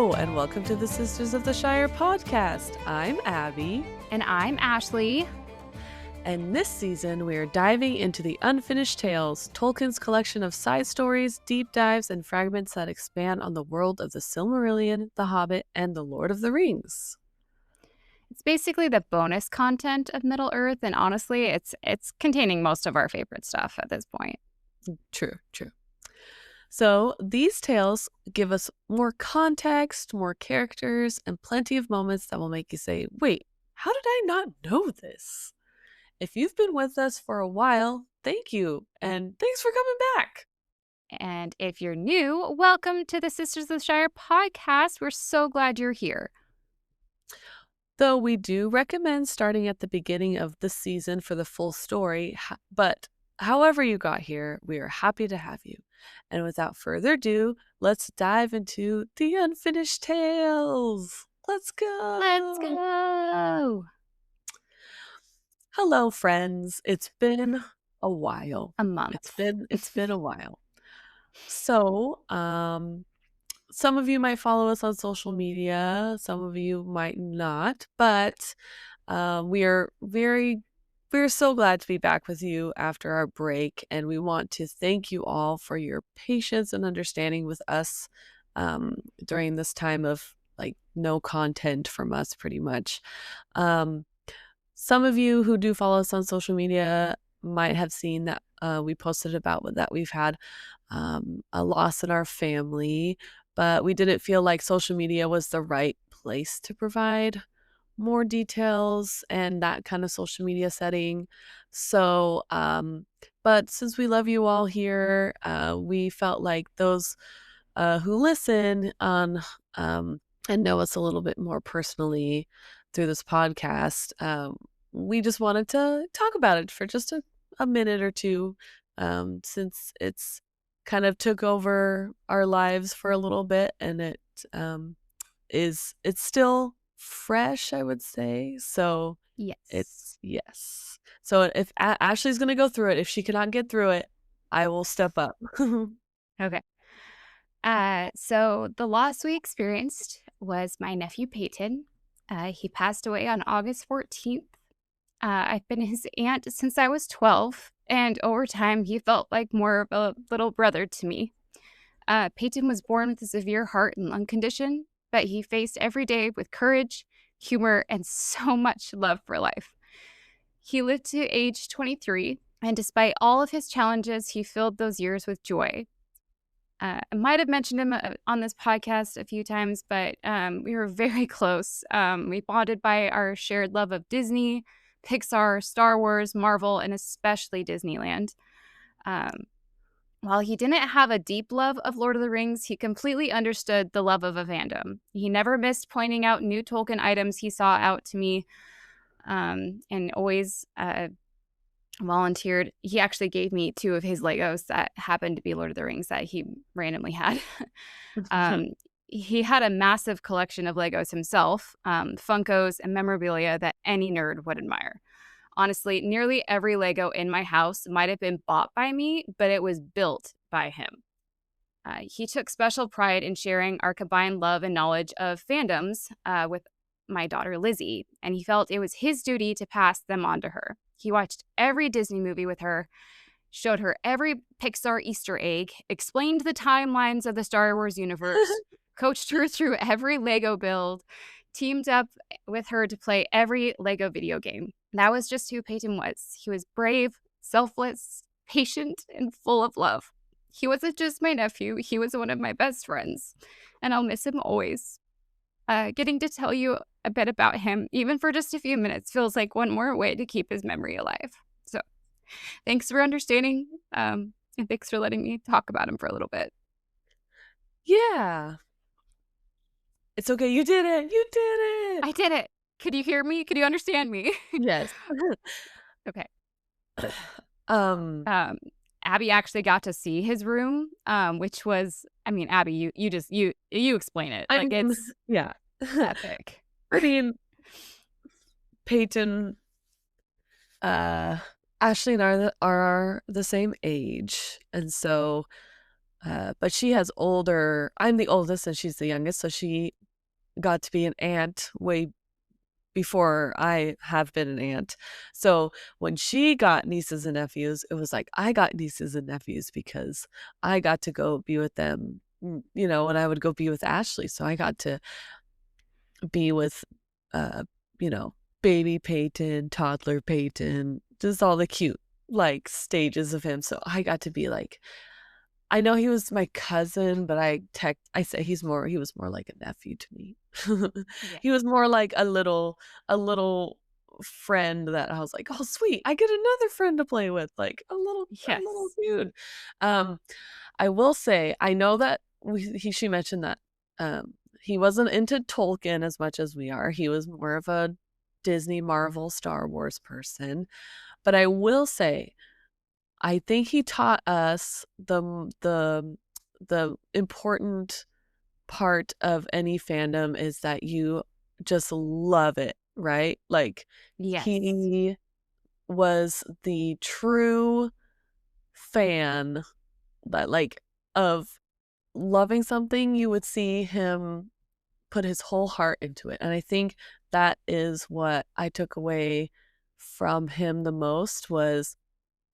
Hello, and welcome to the Sisters of the Shire podcast. I'm Abby. And I'm Ashley. And this season, we are diving into the Unfinished Tales, Tolkien's collection of side stories, deep dives, and fragments that expand on the world of the Silmarillion, The Hobbit, and The Lord of the Rings. It's basically the bonus content of Middle-earth, and honestly, it's containing most of our favorite stuff at this point. True. So these tales give us more context, more characters, and plenty of moments that will make you say, wait, how did I not know this? If you've been with us for a while, thank you, and thanks for coming back. And if you're new, welcome to the Sisters of the Shire podcast. We're so glad you're here. Though we do recommend starting at the beginning of the season for the full story, but however you got here, we are happy to have you. And without further ado, let's dive into the Unfinished Tales. Let's go! Let's go! Hello, friends. It's been a while. A month. It's been a while. So, some of you might follow us on social media. Some of you might not, but we're so glad to be back with you after our break, and we want to thank you all for your patience and understanding with us during this time of no content from us, pretty much. Some of you who do follow us on social media might have seen that we posted about that we've had a loss in our family, but we didn't feel like social media was the right place to provide more details and that kind of social media setting. So, but since we love you all here, we felt like those who listen on and know us a little bit more personally through this podcast, we just wanted to talk about it for just a minute or two, since it's kind of took over our lives for a little bit, and it's still fresh, I would say. So yes. So if Ashley's gonna go through it, if she cannot get through it, I will step up. Okay. So the loss we experienced was my nephew Peyton. He passed away on August 14th. I've been his aunt since I was 12, and over time, he felt like more of a little brother to me. Peyton was born with a severe heart and lung condition, but he faced every day with courage, humor, and so much love for life. He lived to age 23, and despite all of his challenges, he filled those years with joy. I might have mentioned him on this podcast a few times, but we were very close. We bonded by our shared love of Disney, Pixar, Star Wars, Marvel, and especially Disneyland. While he didn't have a deep love of Lord of the Rings, he completely understood the love of a fandom. He never missed pointing out new Tolkien items he saw out to me, and always volunteered. He actually gave me 2 of his Legos that happened to be Lord of the Rings that he randomly had. He had a massive collection of Legos himself, Funkos, and memorabilia that any nerd would admire. Honestly, nearly every Lego in my house might have been bought by me, but it was built by him. He took special pride in sharing our combined love and knowledge of fandoms with my daughter Lizzie, and he felt it was his duty to pass them on to her. He watched every Disney movie with her, showed her every Pixar Easter egg, explained the timelines of the Star Wars universe, coached her through every Lego build, teamed up with her to play every Lego video game. That was just who Peyton was. He was brave, selfless, patient, and full of love. He wasn't just my nephew, he was one of my best friends, and I'll miss him always. Getting to tell you a bit about him, even for just a few minutes, feels like one more way to keep his memory alive. So thanks for understanding, and thanks for letting me talk about him for a little bit. Yeah. It's okay. You did it. I did it. Could you hear me? Could you understand me? Yes. Okay. Abby actually got to see his room, which was, I mean, Abby, you explain it. It's yeah, epic. I mean, Peyton, Ashley and I are the same age, and so But she has older. I'm the oldest and she's the youngest, so she got to be an aunt way before I have been an aunt. So when she got nieces and nephews, it was like I got nieces and nephews because I got to go be with them, when I would go be with Ashley. So I got to be with, uh, you know, baby Peyton, toddler Peyton, just all the cute like stages of him. So I got to be like, I know he was my cousin, but I say he was more like a nephew to me. Yeah. He was more like a little friend that I was like, "Oh, sweet. I get another friend to play with." Like a little Yes. dude. Um I will say I know that she mentioned that he wasn't into Tolkien as much as we are. He was more of a Disney, Marvel, Star Wars person. But I will say I think he taught us the important part of any fandom is that you just love it, right? Like Yes. he was the true fan that like of loving something, you would see him put his whole heart into it. And I think that is what I took away from him the most was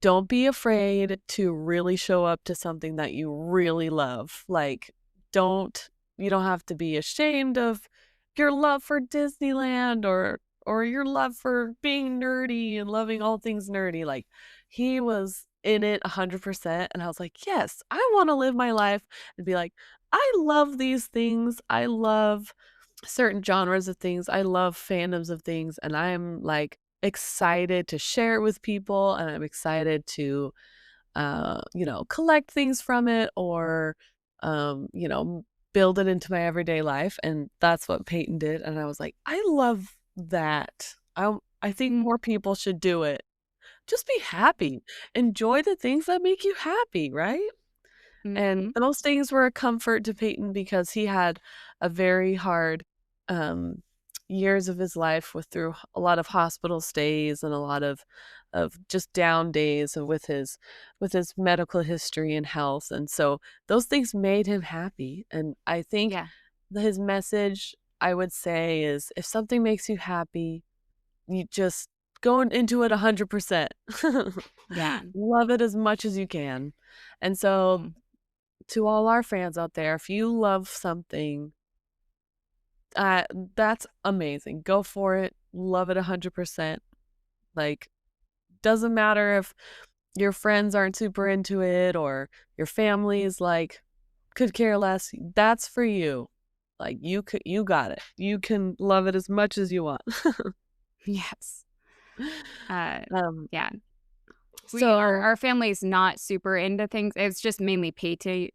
don't be afraid to really show up to something that you really love. Like, don't you don't have to be ashamed of your love for Disneyland or your love for being nerdy and loving all things nerdy. Like, he was in it 100% and I was like, "Yes, I want to live my life and be like, I love these things. I love certain genres of things. I love fandoms of things and I'm like excited to share it with people and I'm excited to collect things from it or build it into my everyday life and that's what Peyton did and I was like, I love that. I think more people should do it. Just be happy. Enjoy the things that make you happy, right? And Mhm. those things were a comfort to Peyton because he had a very hard um, years of his life with through a lot of hospital stays and a lot of just down days with his medical history and health. And so those things made him happy. And I think Yeah. his message I would say is if something makes you happy, you just go into it 100%. Yeah. Love it as much as you can. And so Mm. to all our fans out there, if you love something, uh, that's amazing. Go for it. Love it 100%. Like, doesn't matter if your friends aren't super into it or your family is like, could care less. That's for you. Like, you got it. You can love it as much as you want. Yes. Uh, um, yeah. We so our family's not super into things. It's just mainly Peyton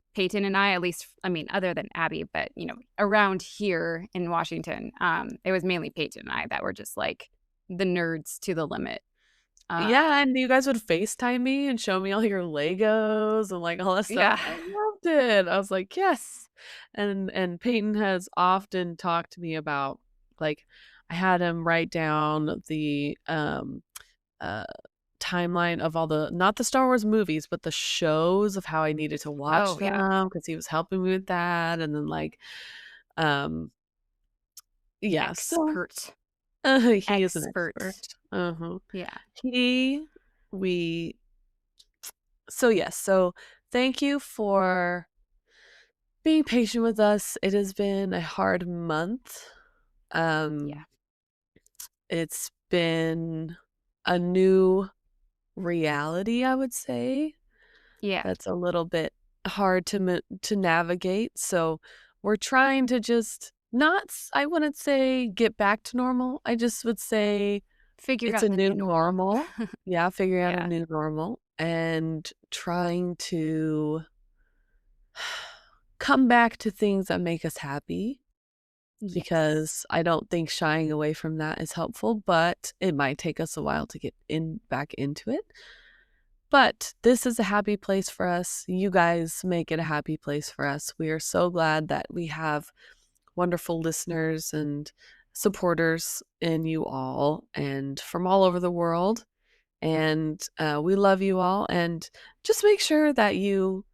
and I, at least I mean, other than Abby, but around here in Washington, it was mainly Peyton and I that were just like the nerds to the limit. Uh yeah, and you guys would FaceTime me and show me all your Legos and, like, all that stuff. yeah. I loved it. I was like, "Yes." And Peyton has often talked to me about, like I had him write down the, uh, timeline of all the not the Star Wars movies, but the shows of how I needed to watch Oh, yeah. them because he was helping me with that, and then, like, um yeah, so Expert. he is an expert. Expert. Uh-huh. Yeah. He we So yes, so thank you for being patient with us. It has been a hard month. Yeah. Um it's been a new reality, I would say. Yeah. That's a little bit hard to navigate. So we're trying to just not I wouldn't say get back to normal. I just would say Figure it's out a the new new normal. normal. Yeah, figuring out a Yeah. new normal and trying to come back to things that make us happy Yes. because I don't think shying away from that is helpful, but it might take us a while to get in back into it. But this is a happy place for us. You guys make it a happy place for us. We are so glad that we have wonderful listeners and supporters in you all and from all over the world. And we love you all. And just make sure that you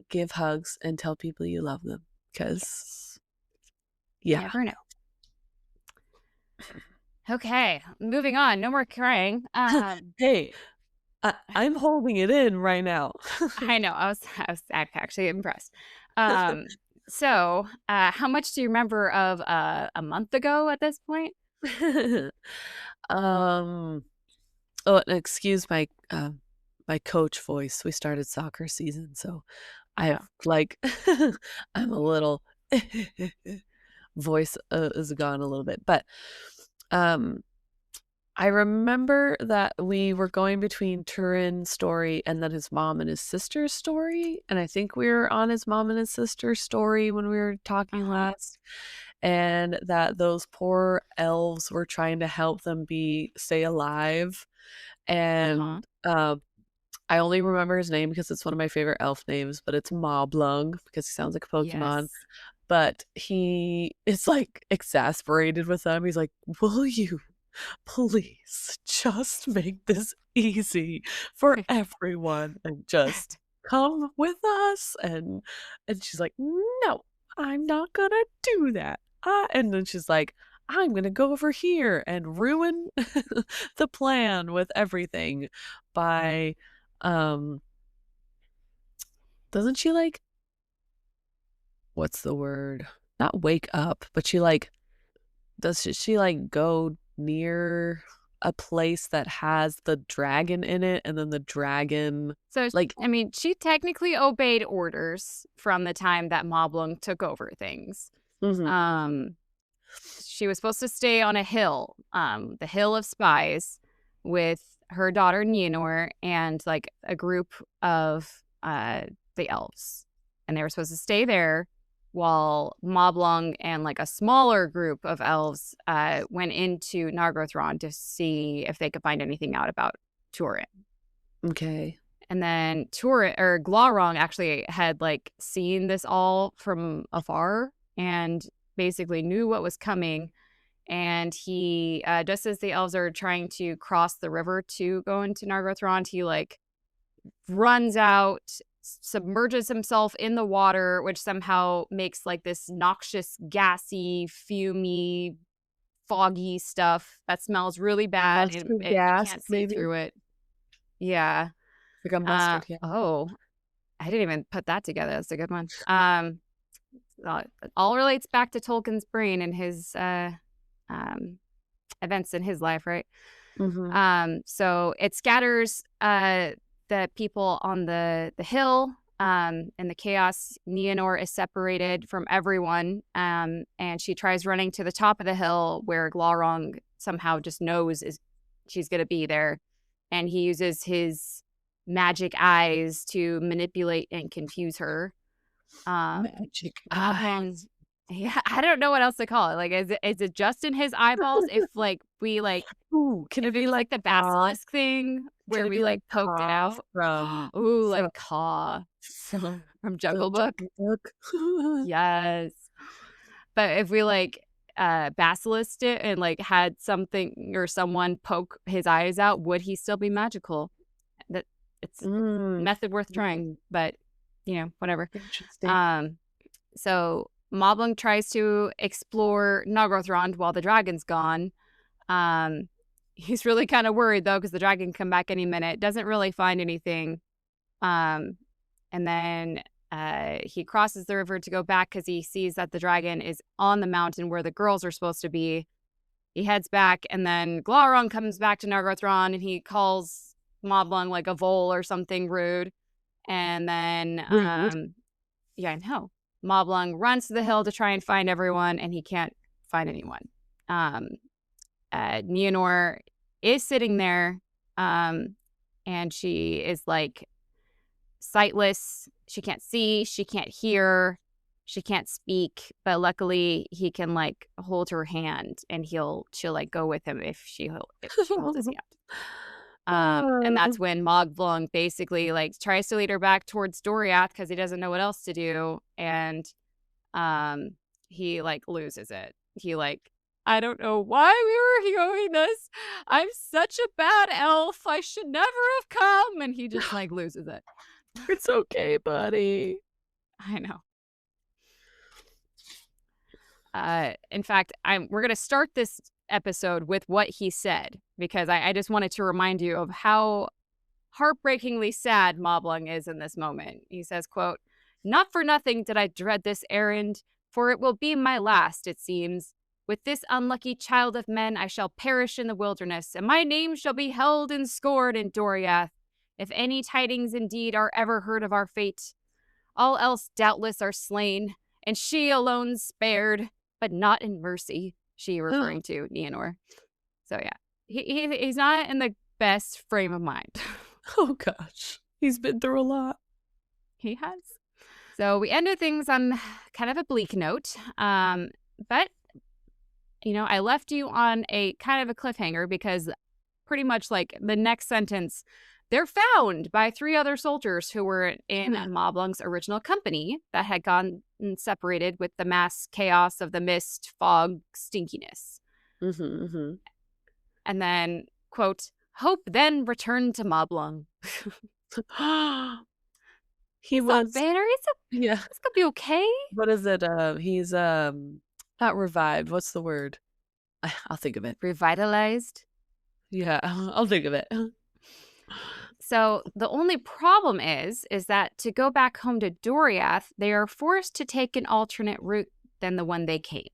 give hugs and tell people you love them. Because, Yes. yeah. Never know. Okay, moving on. No more crying. Hey, I'm holding it in right now. I know. I was actually impressed. Um, how much do you remember of a month ago at this point? um, oh, and excuse my my coach voice. We started soccer season, so I Oh, have like I'm a little voice is gone a little bit, but um I remember that we were going between Turin's story and then his mom and his sister's story, and I think we were on his mom and his sister's story when we were talking uh-huh. last, and that those poor elves were trying to help them stay alive, Uh-huh. and I only remember his name because it's one of my favorite elf names, but it's Mablung because he sounds like a Pokemon. Yes. But he is like exasperated with them. He's like, "Will you please just make this easy for everyone and just come with us?" And she's like, "No, I'm not gonna do that." And then she's like, "I'm gonna go over here and ruin the plan with everything by um doesn't she like what's the word? Not wake up, but she like she like go near a place that has the dragon in it and then the dragon So, like I mean, she technically obeyed orders from the time that Mablung took over things. mhm, Um, she was supposed to stay on a hill, the Hill of Spies, with her daughter Nienor and like a group of the elves, and they were supposed to stay there while Moblung and like a smaller group of elves went into Nargothrond to see if they could find anything out about Turin. okay. And then Turin or Glaurung actually had like seen this all from afar and basically knew what was coming. And he, just as the elves are trying to cross the river to go into Nargothrond, he like runs out, submerges himself in the water, which somehow makes like this noxious, gassy, fumy, foggy stuff that smells really bad. And Mustard you gas, can't see maybe? through it. Yeah. Like a mustard gas. Oh, I didn't even put that together. That's a good one. It all relates back to Tolkien's brain and his um, events in his life, right? Mhm. So it scatters the people on the hill. In the chaos, Nienor is separated from everyone, and she tries running to the top of the hill where Glaurung somehow just knows she's going to be there, and he uses his magic eyes to manipulate and confuse her. Magic Moblung, eyes. yeah, I don't know what else to call it. Like, is it just in his eyeballs? If like we like Ooh, if it was like the basilisk thing can where it we be like like poked it Paw out. from Ooh, like from Caw from from the Jungle Book. Jungle Book? Yes. But if we like basilisked it and like had something or someone poke his eyes out, would he still be magical? That it's a Mm, method worth trying, mm, but whatever. interesting. Um so Moblung tries to explore Nargothrond while the dragon's gone. Um, he's really kind of worried though because the dragon can come back any minute. Doesn't really find anything. Um, and then he crosses the river to go back because he sees that the dragon is on the mountain where the girls are supposed to be. He heads back, and then Glaurung comes back to Nargothrond, and he calls Moblung like a vole or something rude. And then, Rude. yeah, I know. Moblung runs to the hill to try and find everyone, and he can't find anyone. Um, Nienor is sitting there, um, and she is like sightless. She can't see, she can't hear, she can't speak. But luckily, he can like hold her hand, and she'll like go with him if she holds his hand. And Oh. that's when Moglung basically like tries to lead her back towards Doriath because he doesn't know what else to do, and um, he like loses it. He like, I don't know why we were doing this. I'm such a bad elf. I should never have come, and he just like loses it. It's okay, buddy. I know. In fact, we're going to start this episode with what he said, because I just wanted to remind you of how heartbreakingly sad Mablung is in this moment. He says, quote, "Not for nothing did I dread this errand, for it will be my last, it seems. With this unlucky child of men I shall perish in the wilderness, and my name shall be held in scorn in Doriath. If any tidings indeed are ever heard of our fate, all else doubtless are slain, and she alone spared, but not in mercy." She referring to Nienor. So yeah, he's not in the best frame of mind. Oh gosh, he's been through a lot. He has. So we ended things on kind of a bleak note, but I left you on a kind of a cliffhanger, because pretty much like the next sentence, they're found by 3 other soldiers who were in Mablung's original company that had gone and separated with the mass chaos of the mist, fog, stinkiness. And then, quote, "Hope then returned to Mablung." He was better. Yeah. It's gonna be okay. What is it? He's not revived. What's the word? I'll think of it. Revitalized. Yeah, I'll think of it. So the only problem is that to go back home to Doriath, they are forced to take an alternate route than the one they came.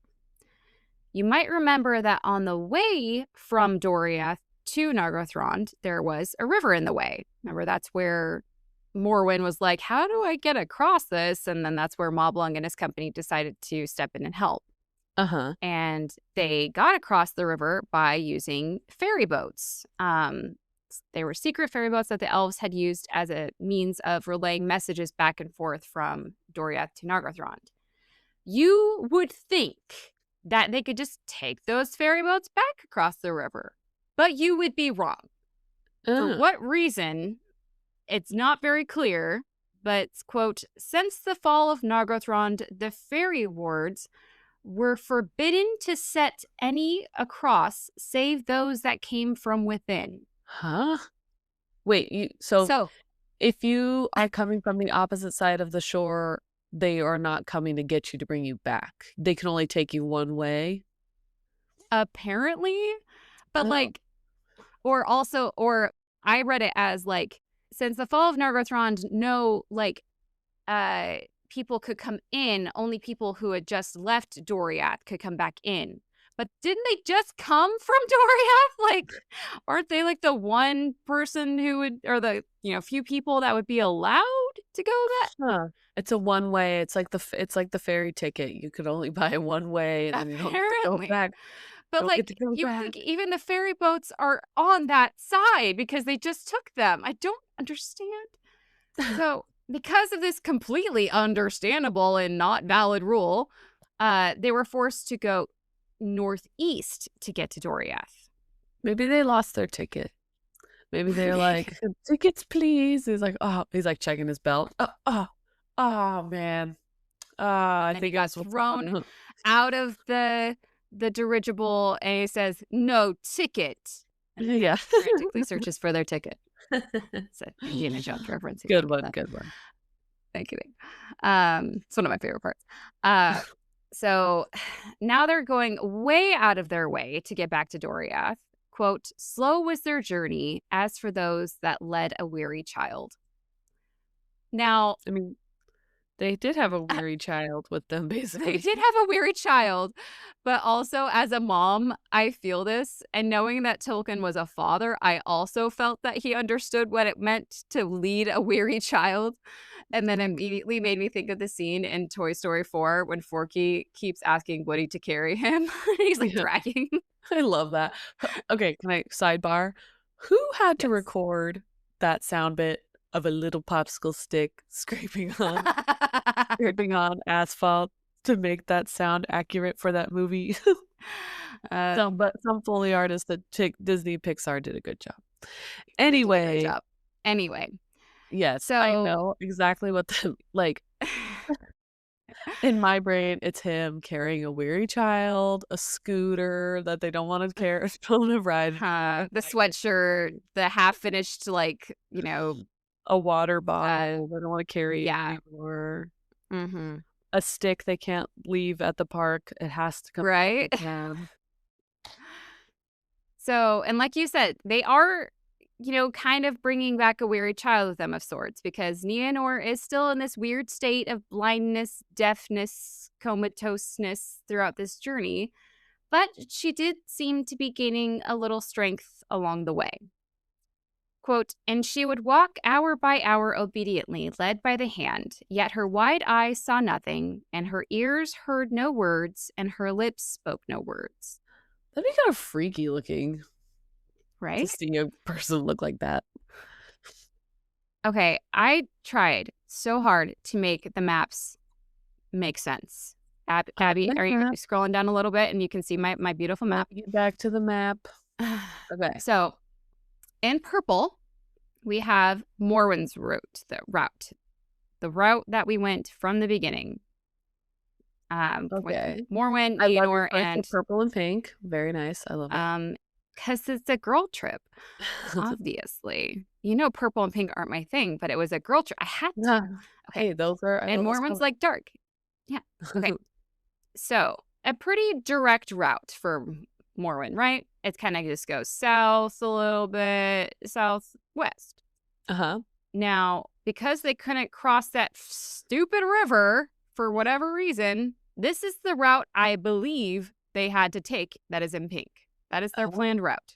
You might remember that on the way from Doriath to Nargothrond, there was a river in the way. Remember, that's where Morwen was like, how do I get across this? And then that's where Mablung and his company decided to step in and help. And they got across the river by using ferry boats. They were secret ferry boats that the elves had used as a means of relaying messages back and forth from Doriath to Nargothrond. You would think that they could just take those ferry boats back across the river, but you would be wrong. For what reason, it's not very clear, but, quote, "Since the fall of Nargothrond, the ferry wards were forbidden to set any across save those that came from within." Huh? Wait, so if you are coming from the opposite side of the shore, they are not coming to get you to bring you back. They can only take you one way? Apparently. But or I read it as like, since the fall of Nargothrond, no, people could come in. Only people who had just left Doriath could come back in. But didn't they just come from Doriath? Aren't they the one person who would, or the few people that would be allowed to go that? It's a one way. It's like the ferry ticket. You could only buy one way, and then you don't get to go back. But you think even the ferry boats are on that side because they just took them. I don't understand. So because of this completely understandable and not valid rule, they were forced to go northeast to get to Doriath. Maybe they lost their ticket. Maybe they're like, "Tickets, please." He's like, checking his belt. Oh man. I think he got thrown out of the dirigible, and he says, "No ticket." And frantically searches for their ticket. It's a Indiana Jones reference. Good one. Thank you. It's one of my favorite parts. So now they're going way out of their way to get back to Doriath. Quote, "Slow was their journey, as for those that led a weary child." Now, I mean, they did have a weary child with them, basically. They did have a weary child, but also as a mom, I feel this. And knowing that Tolkien was a father, I also felt that he understood what it meant to lead a weary child. And then immediately made me think of the scene in Toy Story 4 when Forky keeps asking Woody to carry him. He's dragging. I love that. Okay, can I sidebar? Who had to record that sound bit of a little popsicle stick scraping on asphalt to make that sound accurate for that movie? Some Foley artists at Disney Pixar did a good job. Anyway. Yes, so I know exactly what in my brain, it's him carrying a weary child, a scooter that they don't want to carry, ride. The sweatshirt, the half-finished, a water bottle they don't want to carry anymore. Mm-hmm. A stick they can't leave at the park. It has to come Right? to town. So, and like you said, they are, kind of bringing back a weary child with them of sorts because Nienor is still in this weird state of blindness, deafness, comatoseness throughout this journey, but she did seem to be gaining a little strength along the way. Quote, and she would walk hour by hour obediently, led by the hand, yet her wide eyes saw nothing, and her ears heard no words, and her lips spoke no words. That'd be kind of freaky looking to Right? see a person look like that. Okay, I tried so hard to make the maps make sense. Abby, are you Map. scrolling down a little bit and you can see my beautiful map? Get back to the map. Okay. So, in purple, we have Morwen's the route that we went from the beginning. With Okay. Morwen, I love your Nienor, choice and of purple and pink. Very nice. I love it. because it's a girl trip, obviously. Purple and pink aren't my thing, but it was a girl trip. I had to. Yeah. Okay. Hey, those are I And love those Morwen's colors. like dark. Yeah. Okay. So, a pretty direct route for Morwen, right? It kind of just goes south a little bit, southwest. Uh-huh. Now, because they couldn't cross that stupid river for whatever reason, this is the route I believe they had to take that is in pink. That is their Oh, planned route.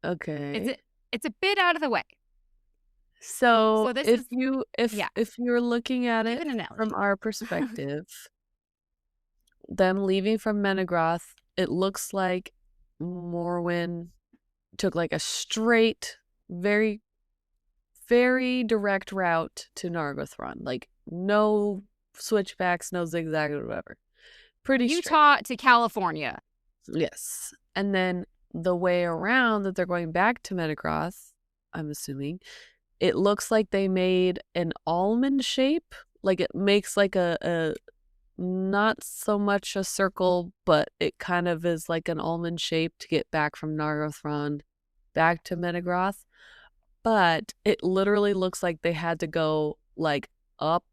okay. It's a bit out of the way. So So this if is, you yeah, if you're looking at give it an from analogy. our perspective, them leaving from Menegroth, it looks like Morwen took like a straight, very, very direct route to Nargothrond. Like no switchbacks, no zigzag or whatever. Pretty straight. Utah to California. Yes. And then the way around that they're going back to Menegroth, I'm assuming, it looks like they made an almond shape. Like it makes like a not so much a circle, but it kind of is like an almond shape to get back from Nargothrond back to Menegroth. But it literally looks like they had to go like up,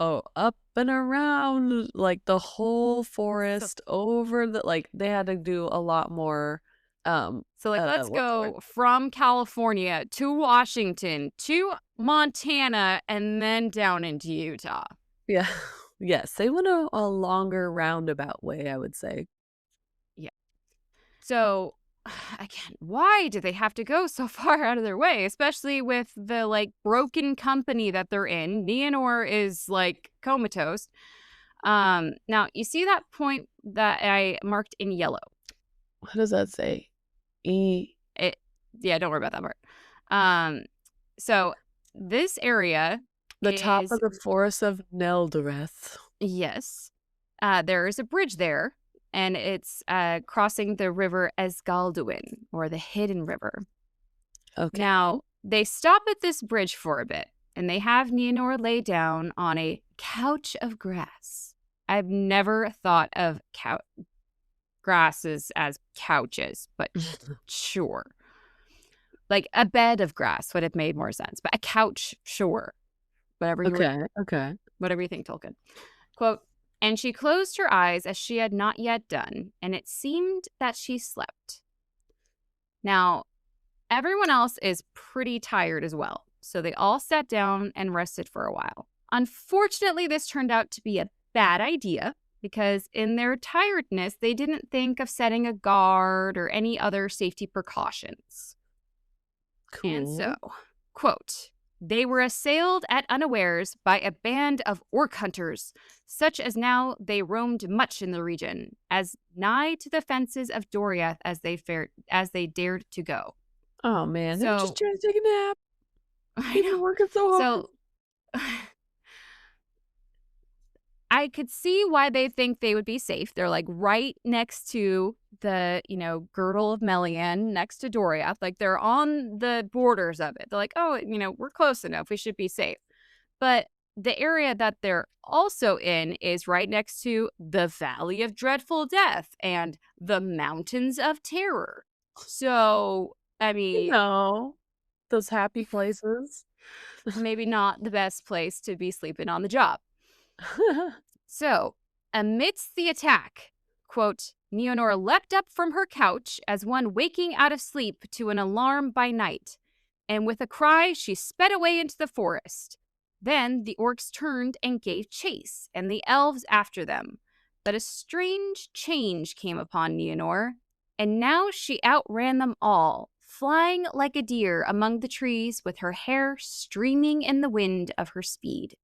up and around like the whole forest over the like they had to do a lot more. So, let's What's the word? go from California to Washington to Montana and then down into Utah. Yeah. Yes, they went a longer roundabout way, I would say. Yeah. So, again, why do they have to go so far out of their way, especially with the broken company that they're in? Nienor is comatose. Now you see that point that I marked in yellow. What does that say? Yeah, don't worry about that part. So this area The top is, of the forest of Neldareth. yes, there is a bridge there, and it's crossing the river Esgalduin, or the Hidden River. Okay. Now, they stop at this bridge for a bit, and they have Nienor lay down on a couch of grass. I've never thought of grasses as couches, but sure. Like a bed of grass would have made more sense, but a couch, sure. Whatever you Okay. whatever you think, Tolkien. Quote, and she closed her eyes as she had not yet done, and it seemed that she slept. Now, everyone else is pretty tired as well, so they all sat down and rested for a while. Unfortunately, this turned out to be a bad idea because in their tiredness, they didn't think of setting a guard or any other safety precautions. Cool. And so, quote, they were assailed at unawares by a band of orc hunters, such as now they roamed much in the region, as nigh to the fences of Doriath as they dared to go. Oh man, they're just trying to take a nap. I They've been know. working so hard. So I could see why they think they would be safe. They're right next to the, girdle of Melian, next to Doriath. They're on the borders of it. They're like, oh, we're close enough. We should be safe. But the area that they're also in is right next to the Valley of Dreadful Death and the Mountains of Terror. So, I mean, those happy places. maybe not the best place to be sleeping on the job. So, amidst the attack, quote, Neonor leapt up from her couch as one waking out of sleep to an alarm by night, and with a cry she sped away into the forest. Then the orcs turned and gave chase, and the elves after them. But a strange change came upon Neonor, and now she outran them all, flying like a deer among the trees with her hair streaming in the wind of her speed.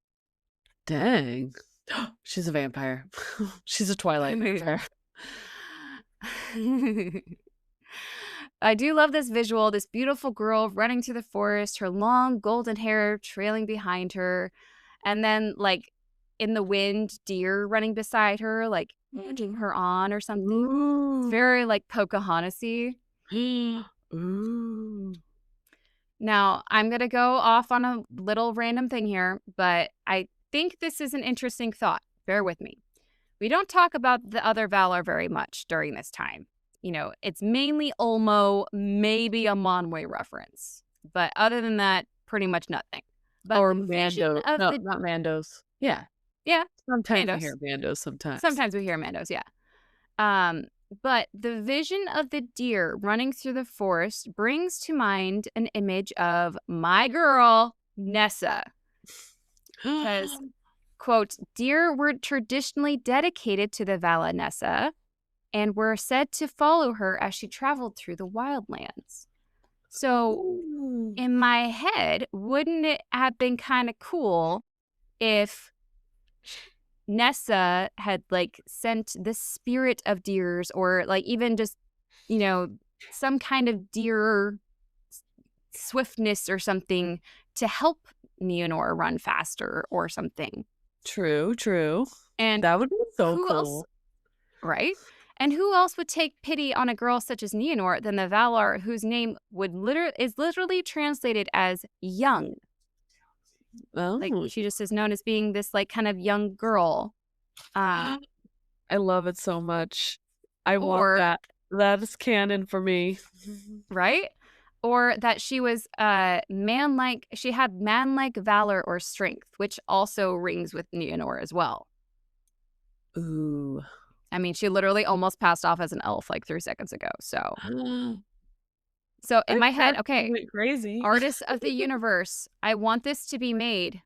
Dang. She's a vampire. She's a Twilight vampire. I do love this visual, this beautiful girl running through the forest, her long golden hair trailing behind her, and then like in the wind, deer running beside her, like edging her on or something. Ooh. It's very like Pocahontas-y. Ooh. Now, I'm going to go off on a little random thing here, but I think this is an interesting thought. Bear with me. We don't talk about the other Valar very much during this time. You know, it's mainly Ulmo, maybe a Monway reference. But other than that, pretty much nothing. But Or the vision Mando. of No, the- not Mandos. Yeah. Yeah, Sometimes I Mandos. hear Mandos sometimes. Sometimes we hear Mandos, yeah. But the vision of the deer running through the forest brings to mind an image of my girl, Nessa. Because, quote, deer were traditionally dedicated to the Vala Nessa and were said to follow her as she traveled through the wildlands. So, Ooh. in my head, wouldn't it have been kind of cool if Nessa had like sent the spirit of deers, or like even just, you know, some kind of deer swiftness or something to help Neonor run faster or something. True. And that would be so who cool. else, right? And who else would take pity on a girl such as Neonor than the Valar, whose name is literally translated as young? Oh. Like she just is known as being this like kind of young girl. I love it so much. I want that. That is canon for me. Right? Or that she was manlike, she had manlike valor or strength, which also rings with Neonor as well. Ooh. I mean, she literally almost passed off as an elf like 3 seconds ago. So in my head, okay, crazy. artists of the universe, I want this to be made.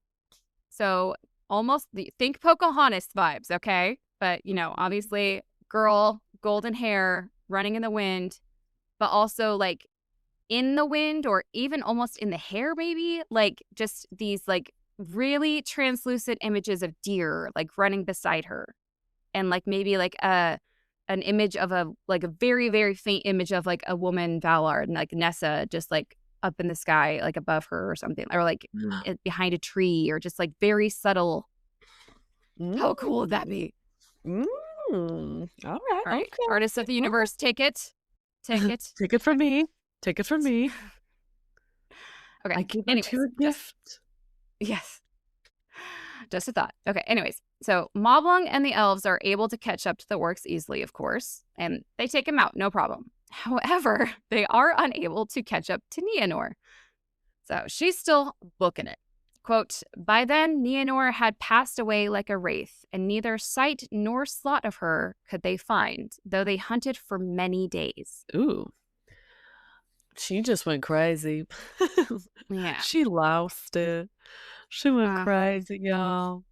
So almost think Pocahontas vibes, okay? But, you know, obviously girl, golden hair, running in the wind, but also like in the wind or even almost in the hair, maybe like just these like really translucent images of deer like running beside her, and like maybe like an image of a very, very faint image of like a woman Valar and like Nessa just like up in the sky, like above her or something, or like behind a tree, or just like very subtle. How cool would that be? All right. Okay. Okay. Artists of the universe, take it. Take it. Take it from me. Take it from me. Okay. I give it to a gift. Yes. Just a thought. Okay. Anyways, so Mablung and the elves are able to catch up to the orcs easily, of course, and they take him out, no problem. However, they are unable to catch up to Neonor. So she's still booking it. Quote, by then, Neonor had passed away like a wraith, and neither sight nor slot of her could they find, though they hunted for many days. Ooh. She just went crazy. Yeah. She lost it. She went crazy, y'all.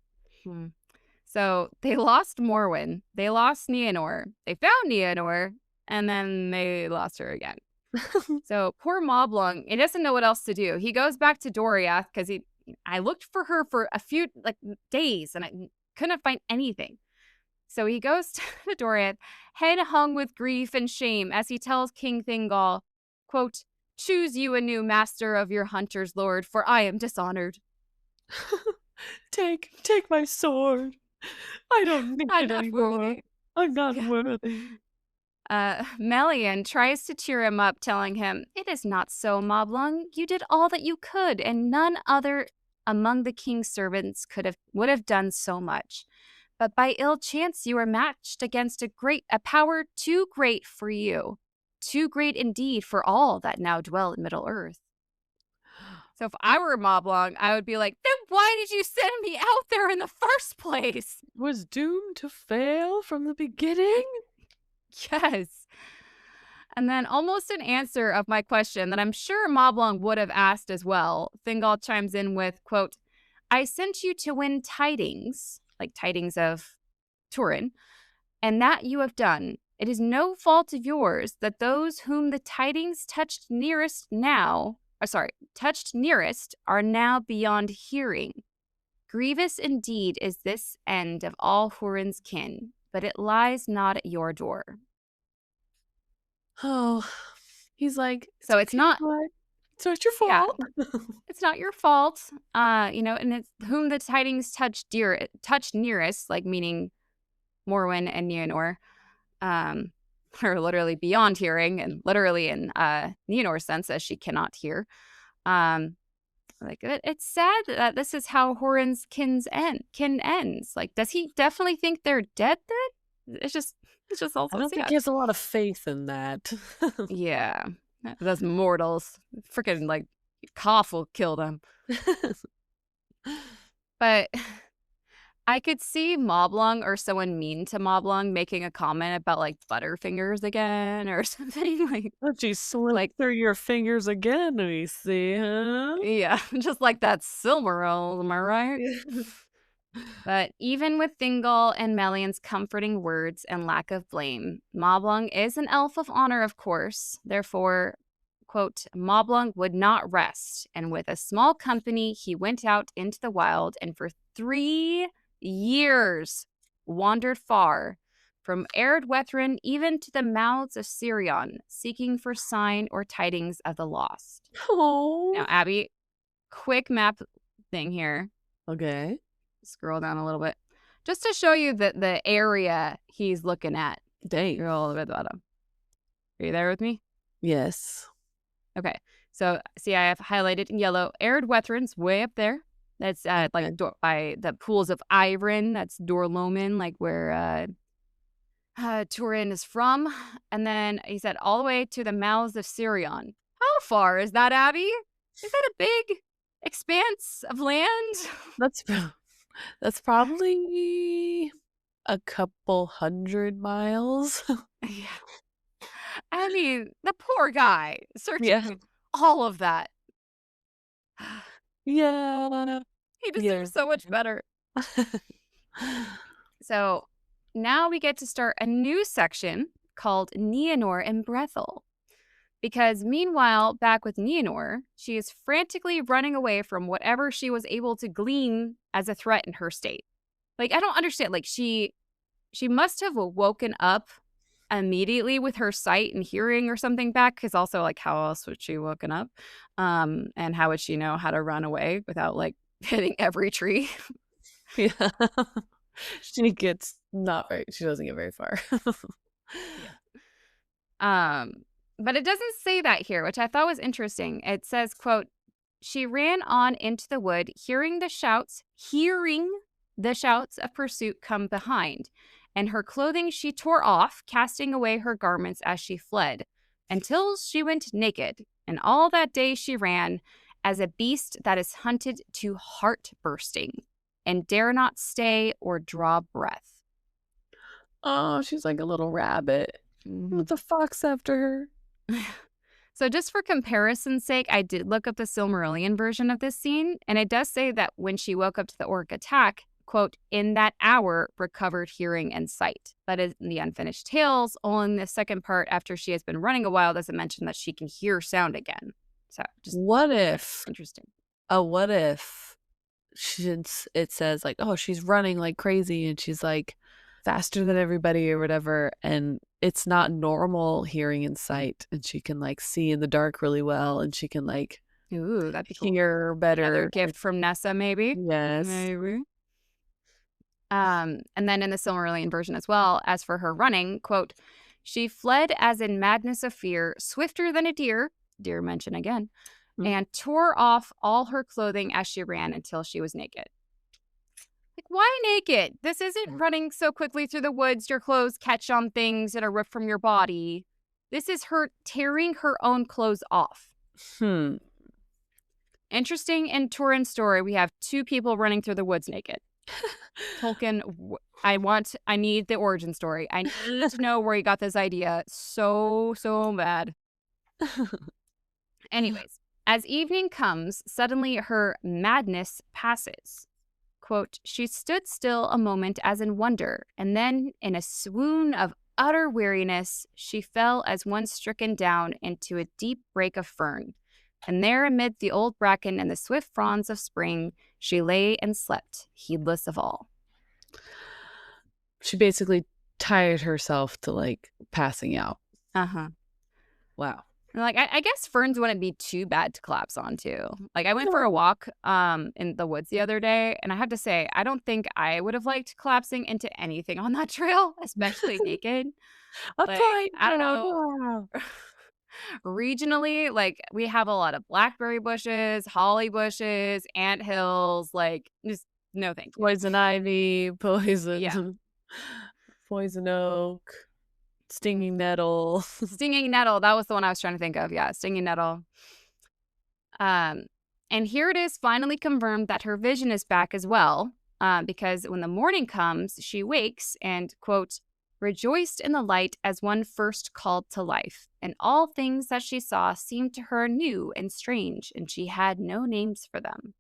So they lost Morwen. They lost Neonor. They found Neonor, and then they lost her again. So poor Mablung, he doesn't know what else to do. He goes back to Doriath because I looked for her for a few like days and I couldn't find anything. So he goes to Doriath, head hung with grief and shame, as he tells King Thingol, quote, choose you a new master of your hunters, lord, for I am dishonored. Take my sword. I don't need it anymore. I'm not worthy. Melian tries to cheer him up, telling him, it is not so, Mablung. You did all that you could, and none other among the king's servants would have done so much. But by ill chance you were matched against a power too great for you, too great indeed for all that now dwell in Middle-earth. So if I were Mablung, I would be like, then why did you send me out there in the first place? Was doomed to fail from the beginning? Yes. And then almost an answer of my question that I'm sure Mablung would have asked as well. Thingol chimes in with, quote, I sent you to win tidings, like tidings of Turin, and that you have done. It is no fault of yours that those whom the tidings touched nearest are now beyond hearing. Grievous indeed is this end of all Hurin's kin, but it lies not at your door. Oh, he's like, it's So it's okay, not, bud. It's not your yeah, fault. it's not your fault. And it's whom the tidings touched nearest, like meaning Morwen and Nienor, are literally beyond hearing, and literally in Nianor's sense, as she cannot hear. It's sad that this is how Horin's kin ends. Like, does he definitely think they're dead then? It's just I also don't think sad. he has a lot of faith in that. Yeah. Those mortals. Freaking, like, cough will kill them. But I could see Mablung or someone mean to Mablung making a comment about, like, Butterfingers again or something. Like, Oh, she slipped like, through your fingers again, we see, huh? yeah, just like that Silmaril, am I right? But even with Thingol and Melian's comforting words and lack of blame, Mablung is an elf of honor, of course. Therefore, quote, Mablung would not rest, and with a small company, he went out into the wild and for 3 years wandered far, from Erd-Wethrin even to the mouths of Sirion, seeking for sign or tidings of the lost. Now, Oh. Abby, quick map thing here. Okay. Scroll down a little bit. Just to show you the area he's looking at. Dang. You're all the way at the bottom. Are you there with me? Yes. Okay. So, see, I have highlighted in yellow. Erd-Wethrin's way up there. That's like by the pools of Iron. That's Dorloman, like where Turin is from. And then he said all the way to the mouths of Sirion. How far is that, Abby? Is that a big expanse of land? That's probably a couple 100 miles. Yeah. I mean, the poor guy searching Yeah. all of that. Yeah. He Yeah. deserves so much better. So now we get to start a new section called Nienor and Brethel. Because meanwhile, back with Nienor, she is frantically running away from whatever she was able to glean as a threat in her state. Like, I don't understand. Like, she must have woken up immediately with her sight and hearing or something back, because also, like, how else would she woken up? And how would she know how to run away without, like, hitting every tree? Yeah. She doesn't get very far. But it doesn't say that here, which I thought was interesting. It says, quote, she ran on into the wood, hearing the shouts of pursuit come behind, and her clothing she tore off, casting away her garments as she fled, until she went naked, and all that day she ran, as a beast that is hunted to heart bursting, and dare not stay or draw breath. Oh, she's like a little rabbit. With the fox after her. So just for comparison's sake, I did look up the Silmarillion version of this scene, and it does say that when she woke up to the orc attack, quote, in that hour recovered hearing and sight. But in the Unfinished Tales, only in the second part after she has been running a while, does it mention that she can hear sound again. So just what if interesting. What if it says like, oh, she's running like crazy and she's like faster than everybody or whatever, and it's not normal hearing and sight, and she can like see in the dark really well, and she can like Ooh, that'd be cool. hear better. Another gift from Nessa, maybe. Yes. Maybe. And then in the Silmarillion version as well, as for her running, quote, she fled as in madness of fear, swifter than a deer mention again, and tore off all her clothing as she ran until she was naked. Like, why naked? This isn't running so quickly through the woods, your clothes catch on things that are ripped from your body. This is her tearing her own clothes off. Interesting, in Turin's story, we have 2 people running through the woods naked. Tolkien, I need the origin story. I need to know where he got this idea so bad. Anyways, as evening comes, suddenly her madness passes. Quote, she stood still a moment as in wonder, and then, in a swoon of utter weariness, she fell as one stricken down into a deep brake of fern. And there, amid the old bracken and the swift fronds of spring, she lay and slept, heedless of all. She basically tired herself to like passing out. Uh-huh. Wow. Like, I guess ferns wouldn't be too bad to collapse onto. Like, I went for a walk in the woods the other day, and I have to say, I don't think I would have liked collapsing into anything on that trail, especially naked. A Like, fine I don't know. wow. Regionally, like, we have a lot of blackberry bushes, holly bushes, ant hills, like, just no thank you. Poison ivy, Yeah. poison oak, stinging nettle. Stinging nettle, that was the one I was trying to think of. Yeah, stinging nettle. And here it is finally confirmed that her vision is back as well, because when the morning comes, she wakes and, quote, rejoiced in the light as one first called to life, and all things that she saw seemed to her new and strange, and she had no names for them.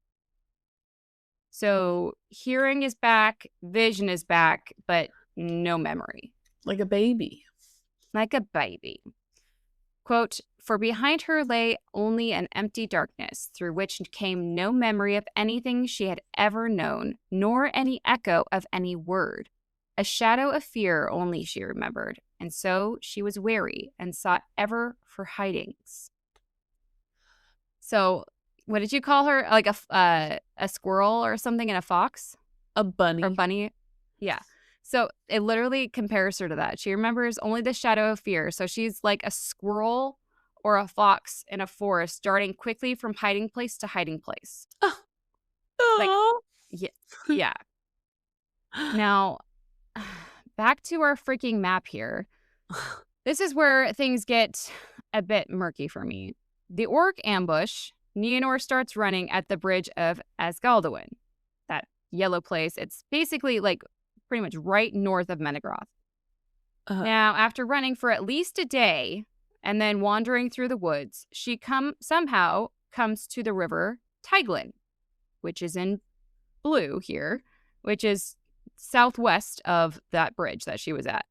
So hearing is back, vision is back, but no memory. Like a baby. Like a baby. Quote, for behind her lay only an empty darkness, through which came no memory of anything she had ever known, nor any echo of any word. A shadow of fear only she remembered, and so she was wary and sought ever for hidings. So, what did you call her? Like a squirrel or something, and a fox? A bunny. Or bunny? Yeah. So it literally compares her to that. She remembers only the shadow of fear. So she's like a squirrel or a fox in a forest, darting quickly from hiding place to hiding place. Like, yeah. Yeah. Now, back to our freaking map here. This is where things get a bit murky for me. The orc ambush, Nienor starts running at the bridge of Asgaldwin, that yellow place. It's basically like pretty much right north of Menegroth. Now, after running for at least a day and then wandering through the woods, she somehow comes to the river Teiglin, which is in blue here, which is southwest of that bridge that she was at.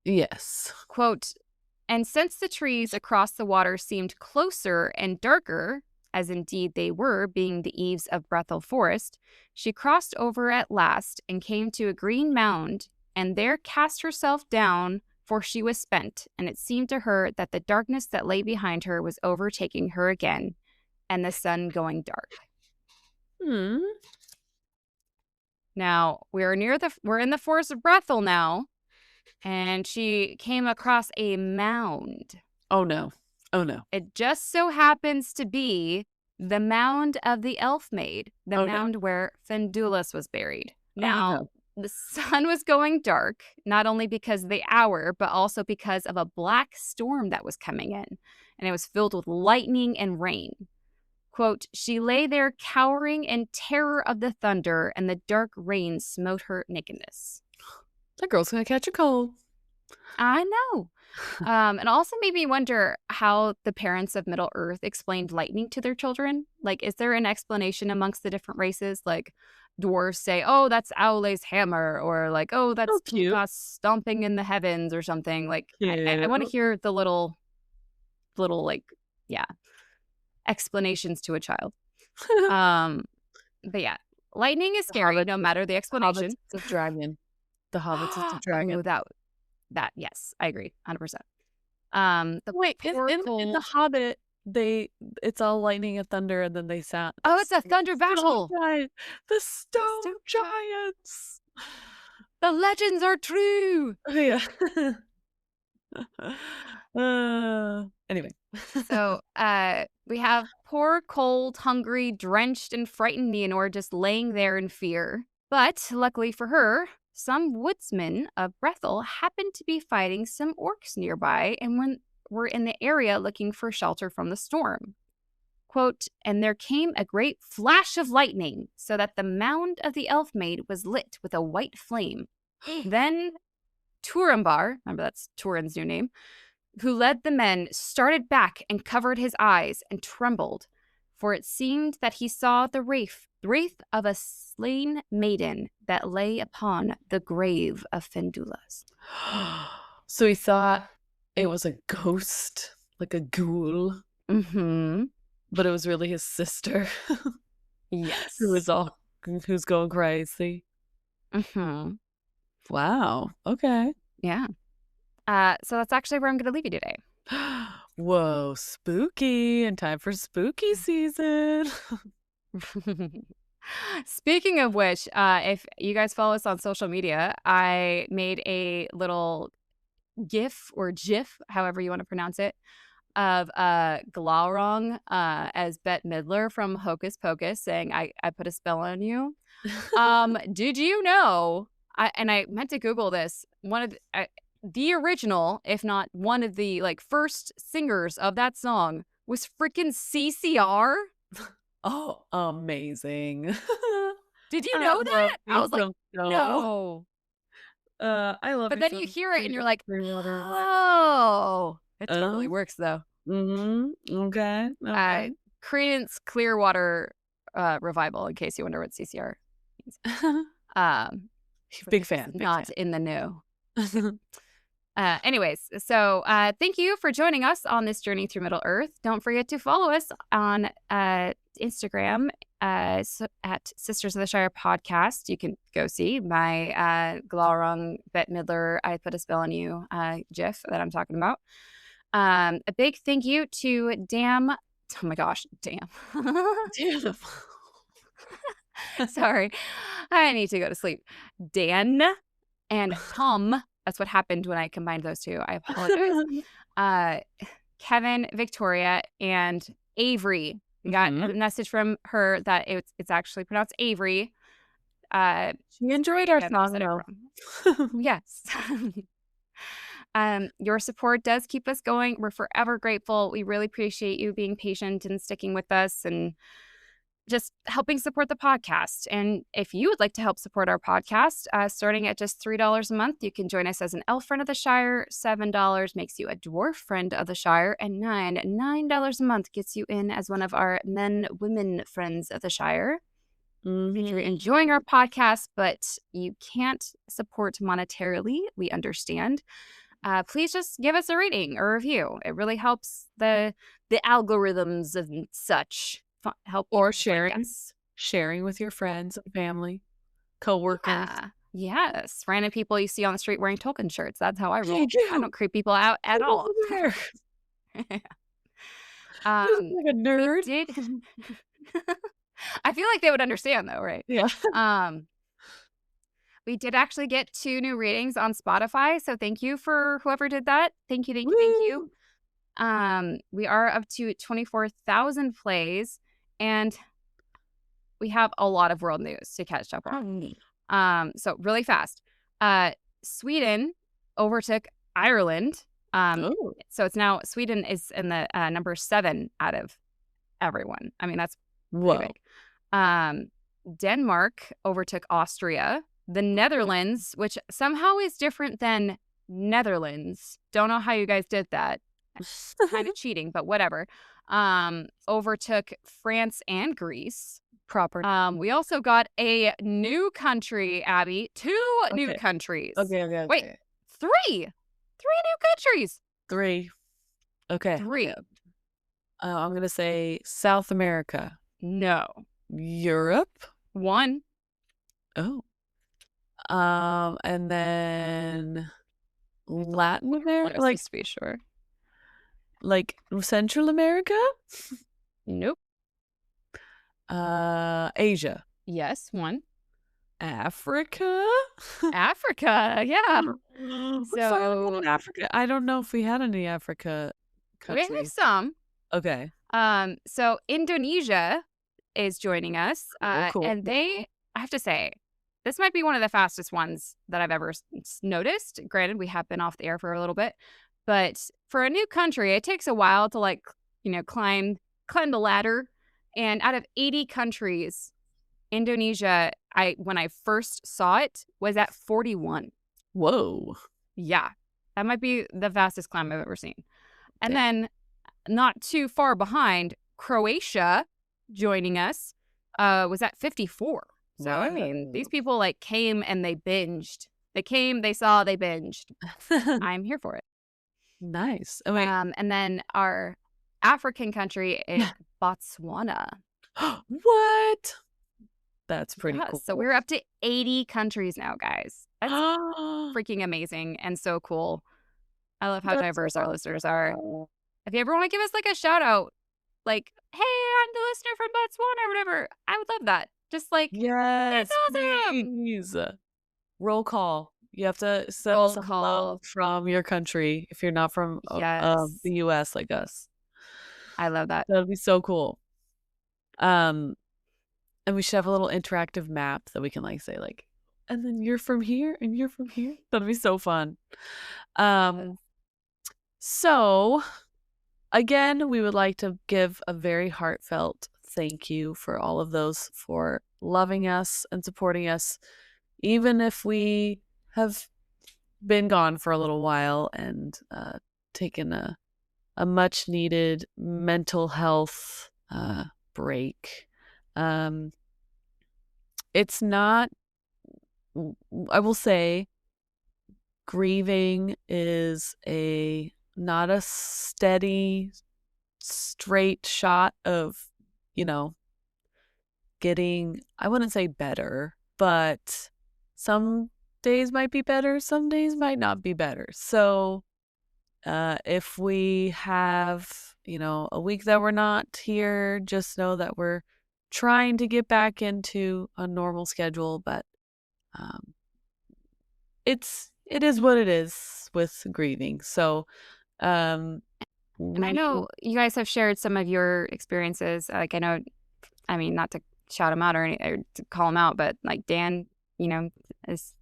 Yes. Quote, and since the trees across the water seemed closer and darker, as indeed they were, being the eaves of Brethel Forest, she crossed over at last and came to a green mound, and there cast herself down, for she was spent, and it seemed to her that the darkness that lay behind her was overtaking her again, and the sun going dark. Now, we're in the Forest of Brethel now, and she came across a mound. Oh no. It just so happens to be the mound of the elf maid, the mound where Fendulis was buried. Now, the sun was going dark, not only because of the hour, but also because of a black storm that was coming in, and it was filled with lightning and rain. Quote, she lay there cowering in terror of the thunder, and the dark rain smote her nakedness. That girl's gonna catch a cold. I know. And also made me wonder how the parents of Middle Earth explained lightning to their children. Like, is there an explanation amongst the different races? Like, dwarves say, oh, that's Aule's hammer, or like, oh, that's Tulkas stomping in the heavens or something. Like, I want to hear the little, like, yeah, explanations to a child. But yeah, lightning is scary no matter the explanation. The dragon. The Hobbits is the dragon. Without that, yes, I agree, 100%. Wait, in the Hobbit, it's all lightning and thunder, and then they sound. Oh, it's a thunder battle. The stone giants. The legends are true. Yeah. Anyway. So, we have poor, cold, hungry, drenched, and frightened Nienor just laying there in fear. But luckily for her, some woodsmen of Brethel happened to be fighting some orcs nearby and were in the area looking for shelter from the storm. quote, "And there came a great flash of lightning, so that the mound of the elf maid was lit with a white flame. Then Turambar," remember that's Turin's new name, "who led the men, started back and covered his eyes and trembled, for it seemed that he saw the wraith of a slain maiden that lay upon the grave of Fendulas." So he thought it was a ghost, like a ghoul, Mm-hmm. but it was really his sister Yes. who's going crazy. Mm-hmm. Wow. Okay. Yeah. So that's actually where I'm going to leave you today. Whoa, spooky, and time for spooky season. Speaking of which, if you guys follow us on social media, I made a little GIF or GIF, however you want to pronounce it, of Glaurung as Bette Midler from Hocus Pocus saying, I put a spell on you. Did you know, I meant to Google this, one of the original, if not one of the like first singers of that song was freaking CCR. Oh, amazing. Did you know that? I was like, no. I love But me then some you hear it and you're like, Clearwater. oh, it totally works though. Okay. Okay. Credence Clearwater Revival, in case you wonder what CCR means. Big fan. Not in the know. Anyways, so thank you for joining us on this journey through Middle Earth. Don't forget to follow us on Instagram at Sisters of the Shire podcast. You can go see my Glaurung Bette Midler I Put a Spell on You GIF that I'm talking about. A big thank you to Damn. Oh my gosh, damn. Damn. Sorry, I need to go to sleep. Dan and Tom. That's what happened when I combined those two. I apologize. Kevin, Victoria, and Avery. We got a message from her that it's actually pronounced Avery. She enjoyed our song, though. Yes. Your support does keep us going. We're forever grateful. We really appreciate you being patient and sticking with us and just helping support the podcast. And if you would like to help support our podcast, starting at just $3 a month, you can join us as an elf friend of the Shire. $7 makes you a dwarf friend of the Shire, and $9 a month gets you in as one of our women friends of the Shire. If you're enjoying our podcast, but you can't support monetarily, we understand. Please just give us a rating or review. It really helps the algorithms and such. Help or sharing with your friends and family, co-workers. Yes, random people you see on the street wearing Tolkien shirts. That's how I roll. I don't creep people out at all. Like a nerd. I feel like they would understand though, right? Yeah. We did actually get 2 new ratings on Spotify, so thank you for whoever did that. Thank you, thank you, thank you. We are up to 24,000 plays, and we have a lot of world news to catch up on. So really fast. Sweden overtook Ireland. So it's now Sweden is in the number 7 out of everyone. I mean, that's pretty big. Denmark overtook Austria. The Netherlands, which somehow is different than Netherlands. Don't know how you guys did that. Kind of cheating, but whatever. Overtook France and Greece. Proper. We also got a new country, Abby. 2 new countries. Okay. Wait, 3. 3 new countries. 3. Okay. 3. I'm going to say South America. No. Europe. 1. Oh. And then Latin America, like to be sure. Like Central America? Nope. Asia. Yes, 1. Africa? Africa, yeah. So Africa. I don't know if we had any Africa countries. We have some. Okay. So Indonesia is joining us. Cool. And I have to say, this might be one of the fastest ones that I've ever noticed. Granted, we have been off the air for a little bit, but for a new country, it takes a while to climb climbed the ladder, and out of 80 countries, Indonesia, when I first saw it, was at 41. Whoa. Yeah. That might be the fastest climb I've ever seen. And Dang. then not too far behind, Croatia joining us was at 54. So, I mean, these people like came and they binged. They came, they saw, they binged. I'm here for it. Nice. Oh, wait. And then our African country is Botswana. What? That's pretty Yeah, cool. so we're up to 80 countries now, guys. That's freaking amazing and so cool. I love how diverse our listeners are. If you ever want to give us like a shout out, like, hey, I'm the listener from Botswana or whatever, I would love that. Just like, Yes, it's awesome. please. Roll call. You have to send Roll us a hello call. from your country if you're not from Yes. the US like us. I love that. That'd be so cool. And we should have a little interactive map that we can like say like, and then you're from here and you're from here. That'd be so fun. So again, we would like to give a very heartfelt thank you for all of those for loving us and supporting us, even if we have been gone for a little while and taken a much needed mental health break. It's not, I will say, grieving is not a steady, straight shot of, getting, I wouldn't say better, but some days might be better, some days might not be better. So if we have, a week that we're not here, just know that we're trying to get back into a normal schedule, but it is what it is with grieving. So and I know you guys have shared some of your experiences. Like, I mean, not to shout them out or to call them out, but like Dan, has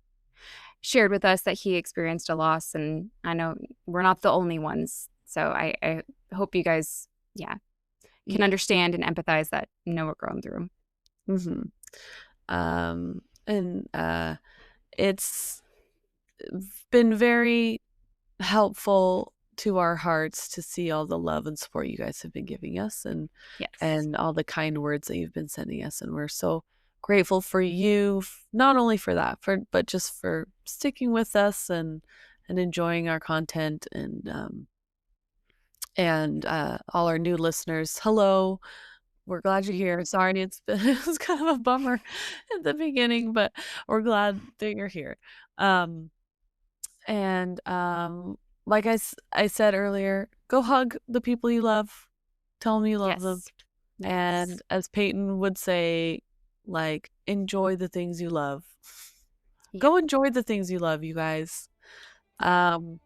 shared with us that he experienced a loss, and I know we're not the only ones. So I hope you guys, can understand and empathize that know we're going through. And it's been very helpful to our hearts to see all the love and support you guys have been giving us, and all the kind words that you've been sending us, and we're so grateful for you, not only for that, but just for sticking with us and enjoying our content, and all our new listeners. Hello, we're glad you're here. Sorry, it was kind of a bummer at the beginning, but we're glad that you're here. And like I said earlier, go hug the people you love. Tell them you love them. Yes. And as Peyton would say, like, enjoy the things you love. Go enjoy the things you love, you guys. And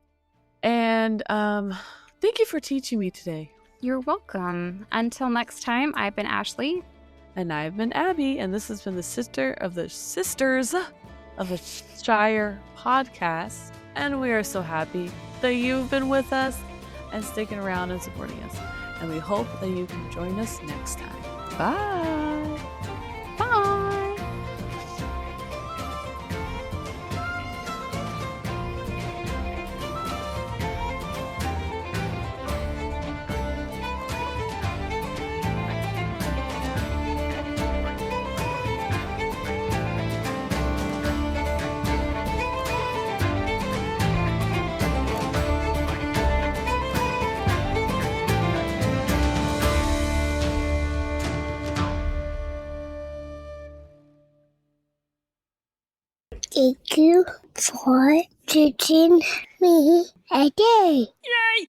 thank you for teaching me today. You're welcome. Until next time, I've been Ashley. And I've been Abby, and this has been the Sisters of the Shire podcast. And we are so happy that you've been with us and sticking around and supporting us. And we hope that you can join us next time. Bye. Bye. Thank you for teaching me a day. Yay!